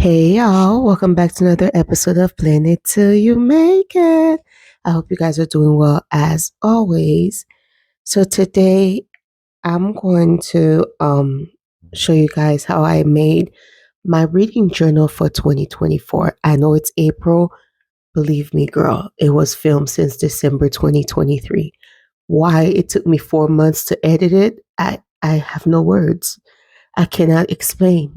Hey y'all, welcome back to another episode of Plan It Till You Make It. I hope you guys are doing well as always. So today I'm going to show you guys how I made my reading journal for 2024. I know it's April. Believe me, girl, it was filmed since December 2023. Why it took me 4 months to edit it, I have no words. I cannot explain.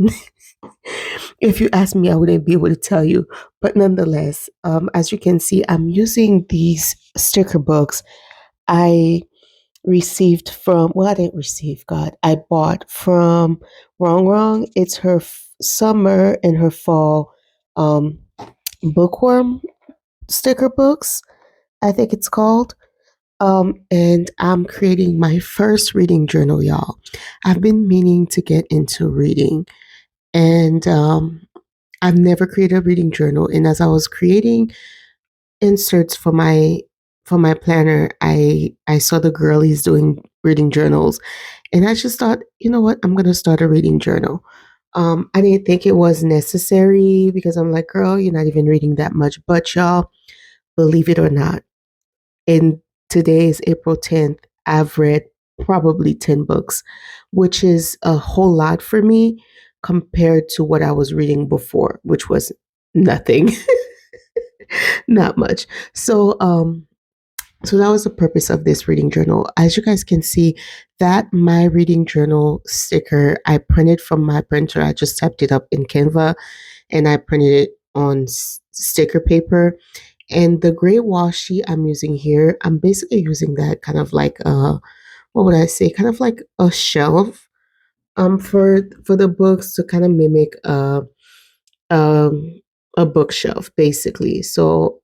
If you ask me, I wouldn't be able to tell you. But nonetheless, as you can see, I'm using these sticker books I received from, well, I didn't receive, God. I bought from Wrong Wrong. It's her summer and her fall um, bookworm sticker books, I think it's called. And I'm creating my first reading journal, y'all. I've been meaning to get into reading. And I've never created a reading journal, and as I was creating inserts for my planner, I saw the girlies doing reading journals, and I just thought, you know what, I'm gonna start a reading journal. I didn't think it was necessary because I'm like, girl, you're not even reading that much. But y'all, believe it or not, and today is April 10th. I've read probably 10 books, which is a whole lot for me compared to what I was reading before, which was nothing, not much. So that was the purpose of this reading journal. As you guys can see, that my reading journal sticker I printed from my printer. I just typed it up in Canva and I printed it on sticker paper. And the gray washi I'm using here, I'm basically using that kind of like what would I say? Kind of like a shelf for the books to kind of mimic um a bookshelf basically. So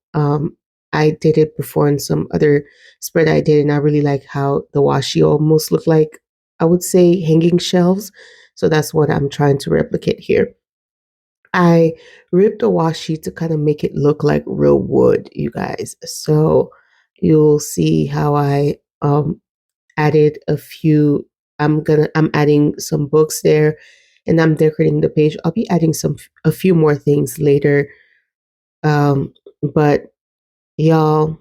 I did it before in some other spread I did, and I really like how the washi almost look like, I would say, hanging shelves. So that's what I'm trying to replicate here. I ripped the washi to kind of make it look like real wood, you guys. So you'll see how I added a few. I'm adding some books there, and I'm decorating the page. I'll be adding a few more things later. But y'all,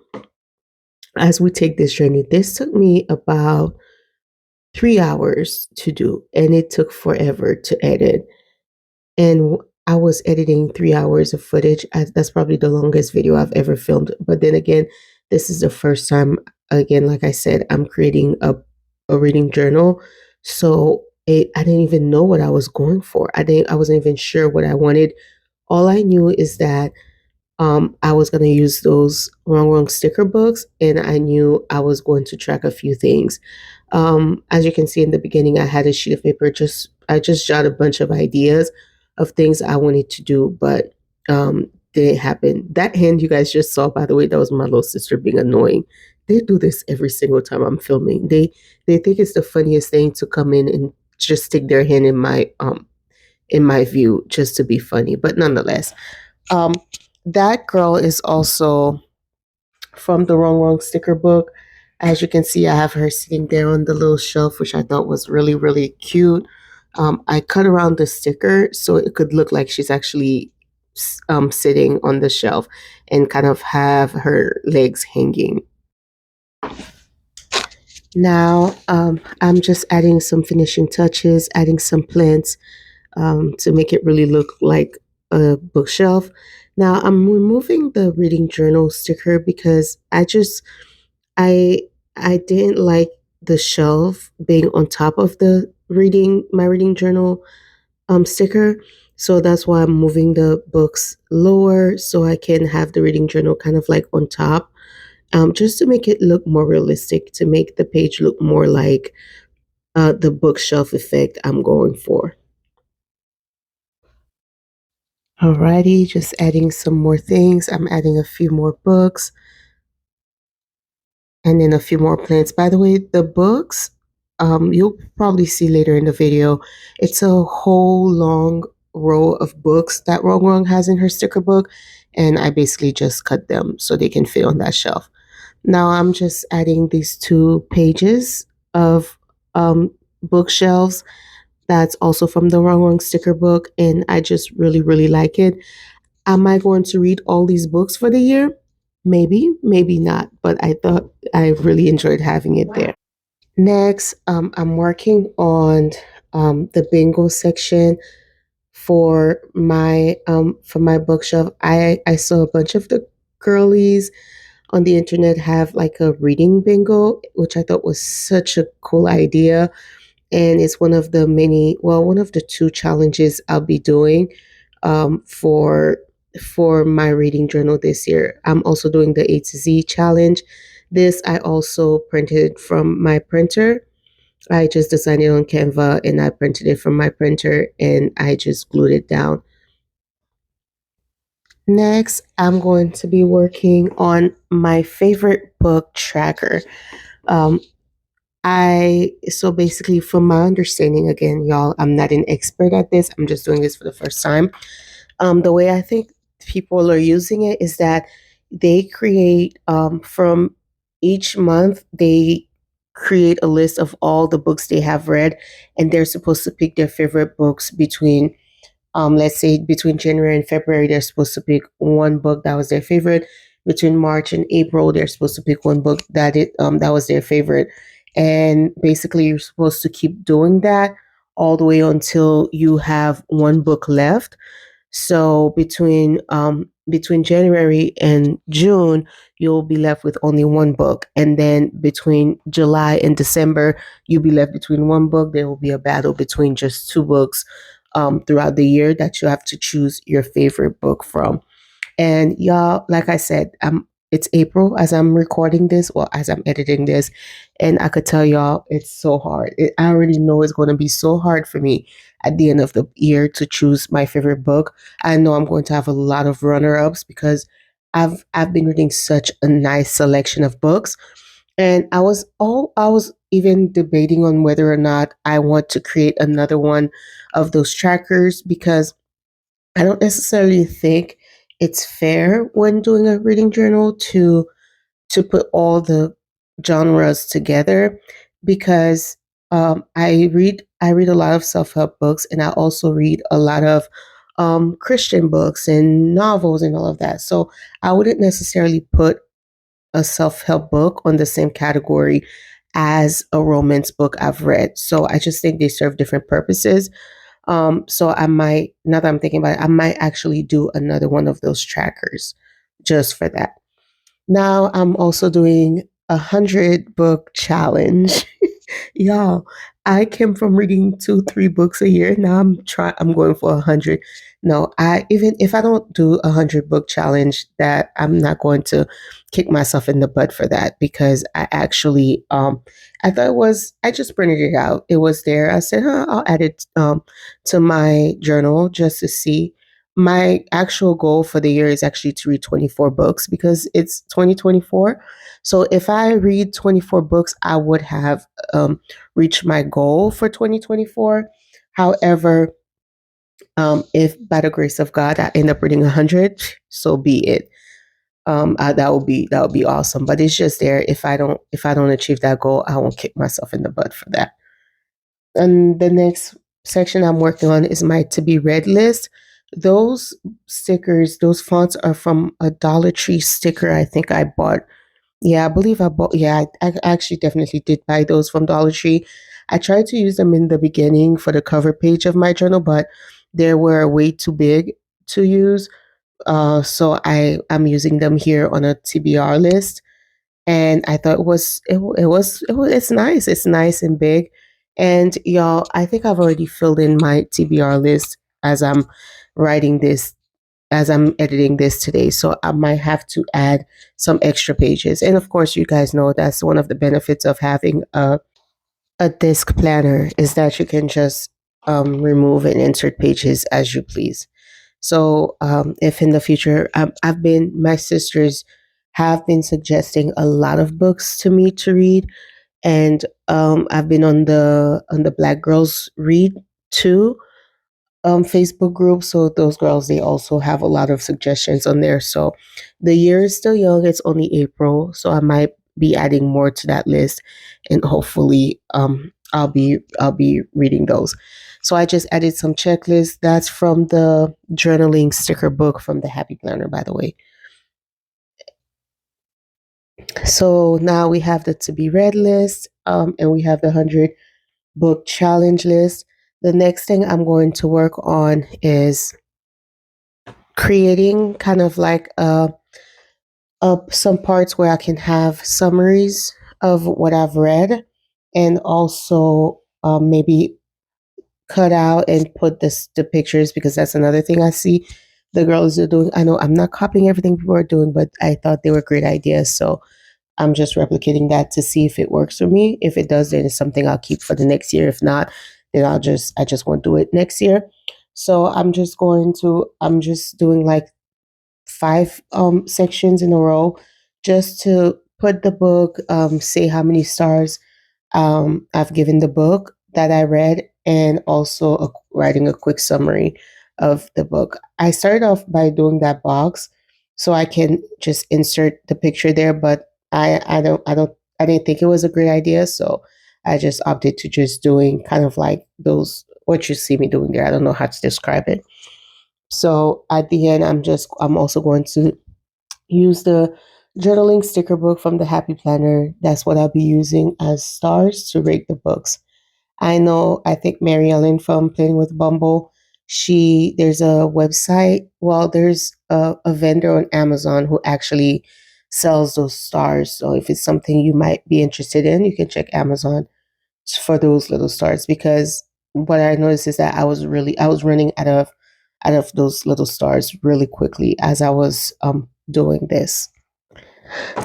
as we take this journey, this took me about 3 hours to do, and it took forever to edit. And I was editing 3 hours of footage. That's probably the longest video I've ever filmed. But then again, this is the first time, again, like I said, I'm creating a reading journal. So I didn't even know what I was going for. I wasn't even sure what I wanted. All I knew is that I was going to use those wrong wrong sticker books, and I knew I was going to track a few things. As you can see in the beginning, I had a sheet of paper. I just jotted a bunch of ideas of things I wanted to do, but didn't happen. That hand you guys just saw, by the way, that was my little sister being annoying. They do this every single time I'm filming. They think it's the funniest thing to come in and just stick their hand in my view just to be funny. But nonetheless, um, that girl is also from the Wrong Wrong sticker book. As you can see, I have her sitting there on the little shelf, which I thought was really, really cute. I cut around the sticker so it could look like she's actually sitting on the shelf and kind of have her legs hanging. Now, I'm just adding some finishing touches, adding some plants to make it really look like a bookshelf. Now, I'm removing the reading journal sticker because I I didn't like the shelf being on top of the my reading journal sticker. So that's why I'm moving the books lower so I can have the reading journal kind of like on top, just to make it look more realistic, to make the page look more like the bookshelf effect I'm going for. Alrighty, just adding some more things. I'm adding a few more books and then a few more plants. By the way, the books, you'll probably see later in the video, it's a whole long row of books that Wrong Wrong has in her sticker book, and I basically just cut them so they can fit on that shelf. Now I'm just adding these 2 pages of bookshelves. that's also from the Wrong Wrong Sticker book, and I just really, really like it. Am I going to read all these books for the year? Maybe, maybe not, but I thought I really enjoyed having it there. Next, I'm working on the bingo section for my bookshelf. I saw a bunch of the girlies on the internet have like a reading bingo, which I thought was such a cool idea. And it's one of the two challenges I'll be doing for my reading journal this year. I'm also doing the A to Z challenge. This I also printed from my printer. I just designed it on Canva and I printed it from my printer and I just glued it down. Next, I'm going to be working on my favorite book tracker. Um, I so basically, from my understanding, again, y'all, I'm not an expert at this. I'm just doing this for the first time. The way I think people are using it is that they create from each month they create a list of all the books they have read, and they're supposed to pick their favorite books between let's say between January and February, they're supposed to pick one book that was their favorite. Between March and April, they're supposed to pick one book that was their favorite. And basically, you're supposed to keep doing that all the way until you have one book left. So between January and June, you'll be left with only one book, and then between July and December, you'll be left between one book. There will be a battle between just two books throughout the year that you have to choose your favorite book from. And y'all, like I said, it's April as I'm recording this or as I'm editing this. And I could tell y'all it's so hard. I already know it's going to be so hard for me at the end of the year to choose my favorite book. I know I'm going to have a lot of runner-ups because I've been reading such a nice selection of books. And I was even debating on whether or not I want to create another one of those trackers because I don't necessarily think it's fair when doing a reading journal to put all the genres together because I read a lot of self help books and I also read a lot of Christian books and novels and all of that. So I wouldn't necessarily put a self help book on the same category as a romance book I've read. So I just think they serve different purposes. So I might, now that I'm thinking about it, I might actually do another one of those trackers just for that. Now I'm also doing 100 book challenge. Y'all, I came from reading 2, 3 books a year. Now I'm going for 100. No, I even if I don't do 100 book challenge, that I'm not going to kick myself in the butt for that because I actually I thought I just printed it out. It was there. I said, I'll add it to my journal just to see. My actual goal for the year is actually to read 24 books because it's 2024. So if I read 24 books, I would have reached my goal for 2024. However, if by the grace of God I end up reading 100, so be it. That would be awesome. But it's just there. If I don't achieve that goal, I won't kick myself in the butt for that. And the next section I'm working on is my to be read list. Those stickers, those fonts are from a Dollar Tree sticker I think I bought. Yeah, I believe I bought. Yeah, I actually definitely did buy those from Dollar Tree. I tried to use them in the beginning for the cover page of my journal, but they were way too big to use. So I'm using them here on a TBR list, and I thought it's nice. It's nice and big, and y'all, I think I've already filled in my TBR list as I'm writing this as I'm editing this today. So I might have to add some extra pages. And of course, you guys know that's one of the benefits of having a disc planner is that you can just remove and insert pages as you please. So if in the future, my sisters have been suggesting a lot of books to me to read. And I've been on the Black Girls Read too Facebook group. So those girls, they also have a lot of suggestions on there. So the year is still young. It's only April. So I might be adding more to that list and hopefully I'll be reading those. So I just added some checklists. That's from the journaling sticker book from the Happy Planner, by the way. So now we have the to be read list, and we have the 100 book challenge list. The next thing I'm going to work on is creating kind of like some parts where I can have summaries of what I've read, and also maybe cut out and put the pictures, because that's another thing I see the girls are doing. I know I'm not copying everything people are doing, but I thought they were great ideas, so I'm just replicating that to see if it works for me. If it does, then it's something I'll keep for the next year. If not, then I just won't do it next year. So I'm just doing like five sections in a row, just to put the book, say how many stars I've given the book that I read, and also writing a quick summary of the book. I started off by doing that box so I can just insert the picture there, but I didn't think it was a great idea, so I just opted to just doing kind of like those what you see me doing there. I don't know how to describe it. So at the end, I'm also going to use the journaling sticker book from the Happy Planner. That's what I'll be using as stars to rate the books. I think Mary Ellen from Playing with Bumble, there's a website, well, there's a vendor on Amazon who actually sells those stars. So if it's something you might be interested in, you can check Amazon for those little stars, because what I noticed is that I was running out of those little stars really quickly as I was doing this.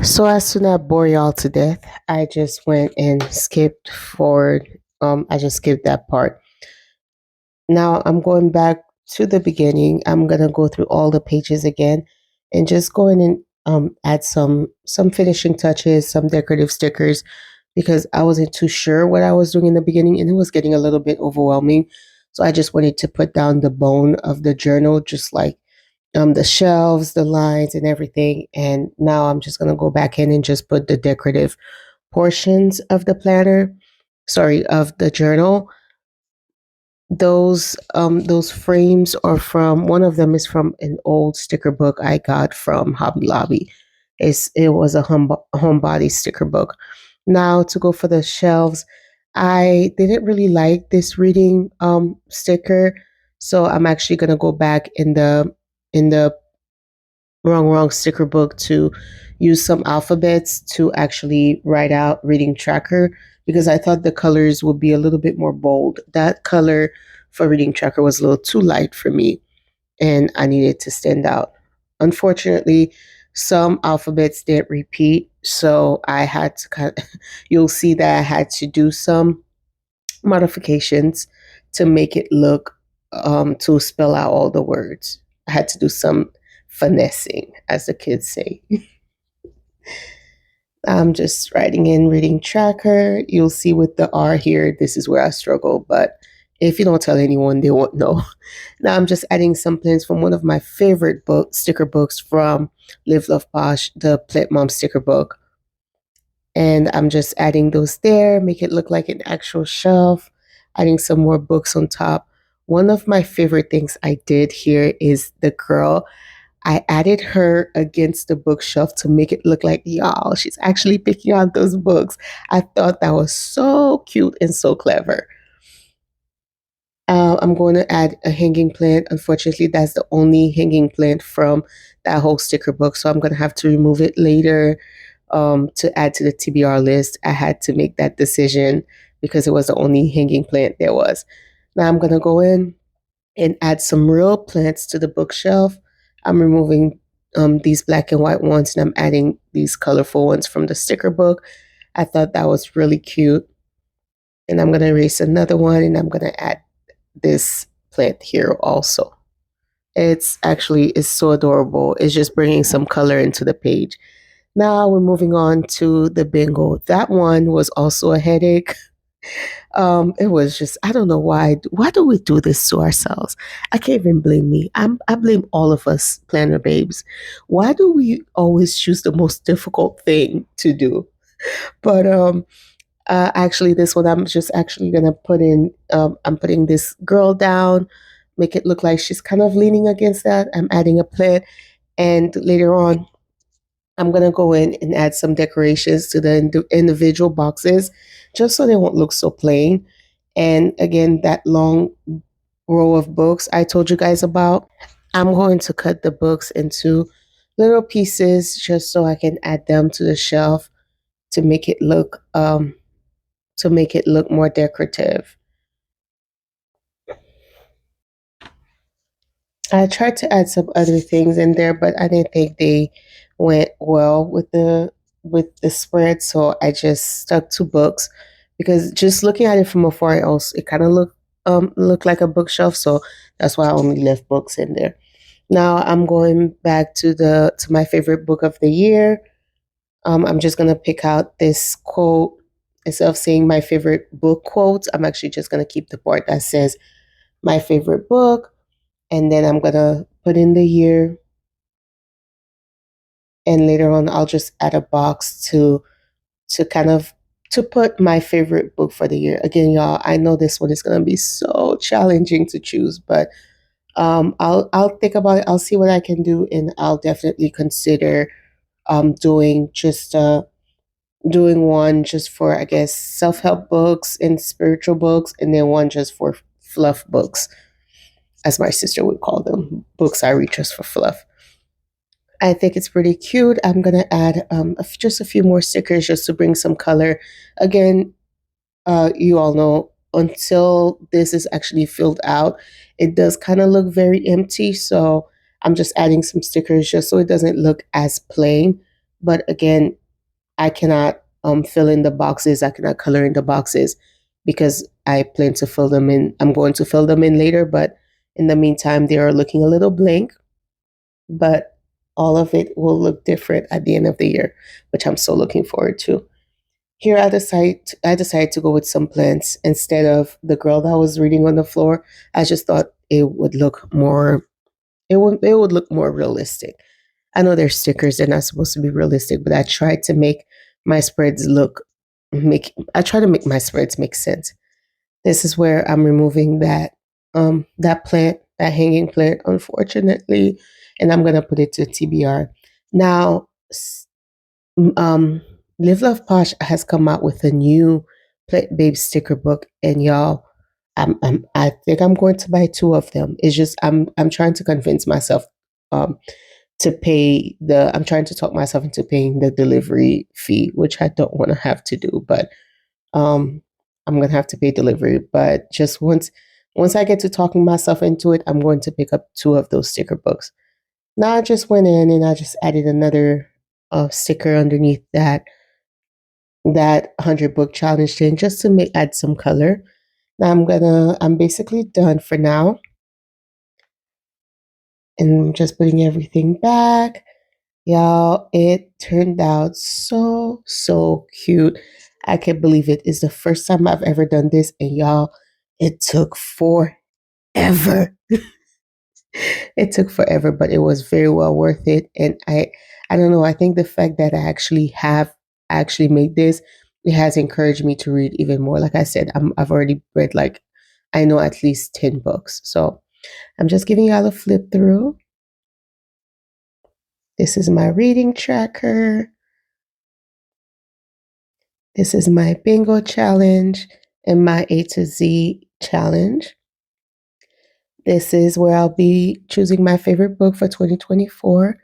So as to not bore y'all to death, I just went and skipped forward. I just skipped that part. Now I'm going back to the beginning. I'm gonna go through all the pages again, and just go in and add some finishing touches, some decorative stickers, because I wasn't too sure what I was doing in the beginning, and it was getting a little bit overwhelming. So I just wanted to put down the bone of the journal, just like the shelves, the lines, and everything. And now I'm just gonna go back in and just put the decorative portions of the planner, sorry, of the journal. Those frames are from, one of them is from an old sticker book I got from Hobby Lobby. It was a homebody sticker book. Now to go for the shelves, I didn't really like this reading sticker, so I'm actually gonna go back in the wrong sticker book to use some alphabets to actually write out reading tracker, because I thought the colors would be a little bit more bold. That color for reading tracker was a little too light for me, and I needed to stand out. Unfortunately, some alphabets didn't repeat, so I had to you'll see that I had to do some modifications to make it look, to spell out all the words. I had to do some finessing, as the kids say. I'm just writing in reading tracker. You'll see with the R here, this is where I struggle, but if you don't tell anyone, they won't know. Now I'm just adding some plans from one of my favorite sticker books from Live Love Posh, the Plant Mom sticker book. And I'm just adding those there, make it look like an actual shelf, adding some more books on top. One of my favorite things I did here is the girl. I added her against the bookshelf to make it look like, y'all, she's actually picking out those books. I thought that was so cute and so clever. I'm going to add a hanging plant. Unfortunately, that's the only hanging plant from that whole sticker book, so I'm going to have to remove it later to add to the TBR list. I had to make that decision because it was the only hanging plant there was. Now I'm going to go in and add some real plants to the bookshelf. I'm removing these black and white ones, and I'm adding these colorful ones from the sticker book. I thought that was really cute. And I'm going to erase another one, and I'm going to add this plant here also. It's so adorable. It's just bringing some color into the page. Now we're moving on to the bingo. That one was also a headache. It was just, I don't know why. Why do we do this to ourselves? I can't even blame me. I blame all of us planner babes. Why do we always choose the most difficult thing to do? But Actually, this one I'm just actually gonna put in. I'm putting this girl down, make it look like she's kind of leaning against that. I'm adding a plant, and later on, I'm gonna go in and add some decorations to the individual boxes, just so they won't look so plain. And again, that long row of books I told you guys about, I'm going to cut the books into little pieces just so I can add them to the shelf to make it look more decorative. I tried to add some other things in there, but I didn't think they went well with the spread, so I just stuck to books because just looking at it from afar, it kind of looked like a bookshelf, so that's why I only left books in there. Now I'm going back to the to my favorite book of the year. I'm just gonna pick out this quote instead of saying my favorite book quotes. I'm actually just gonna keep the part that says my favorite book, and then I'm gonna put in the year, and later on I'll just add a box to kind of to put my favorite book for the year. Again, y'all, I know this one is gonna be so challenging to choose, but I'll think about it. I'll see what I can do, and I'll definitely consider doing just doing one just for, I guess, self help books and spiritual books, and then one just for fluff books, as my sister would call them, books I read just for fluff. I think it's pretty cute. I'm gonna add just a few more stickers just to bring some color. Again, you all know until this is actually filled out, it does kind of look very empty. So I'm just adding some stickers just so it doesn't look as plain. But again, I cannot fill in the boxes. I cannot color in the boxes because I plan to fill them in. I'm going to fill them in later, but in the meantime, they are looking a little blank. But all of it will look different at the end of the year, which I'm so looking forward to. Here I decided to go with some plants instead of the girl that was reading on the floor. I just thought it would look more realistic. I know they're stickers, they're not supposed to be realistic, but I tried to make my spreads look make I try to make my spreads make sense. This is where I'm removing that plant, that hanging plant, unfortunately, and I'm gonna put it to TBR. Now um Live Love Posh has come out with a new Plant Babe sticker book, and y'all, I think I'm going to buy two of them. It's just I'm trying to convince myself um I'm trying to talk myself into paying the delivery fee, which I don't want to have to do, but um I'm gonna have to pay delivery. But just once I get to talking myself into it, I'm going to pick up two of those sticker books. Now I just went in and I just added another sticker underneath that 100 book challenge thing just to make add some color. Now I'm basically done for now, and I'm just putting everything back. Y'all, it turned out so cute. I can't believe it. It's the first time I've ever done this, and y'all, it took forever. It took forever, but it was very well worth it. And I don't know, I think the fact that I actually made this, it has encouraged me to read even more. Like I said, I've already read like I know at least 10 books. So I'm just giving y'all a flip through. This is my reading tracker. This is my bingo challenge and my A to Z challenge. This is where I'll be choosing my favorite book for 2024,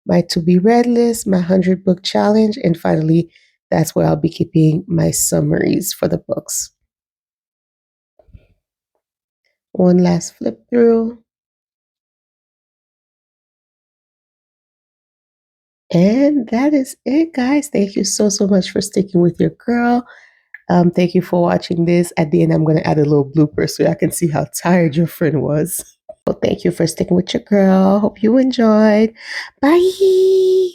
my to be read list, my 100 book challenge, and finally, that's where I'll be keeping my summaries for the books. One last flip through. And that is it, guys. Thank you so much for sticking with your girl. Thank you for watching this. At the end, I'm going to add a little blooper so I can see how tired your friend was. Well, thank you for sticking with your girl. Hope you enjoyed. Bye.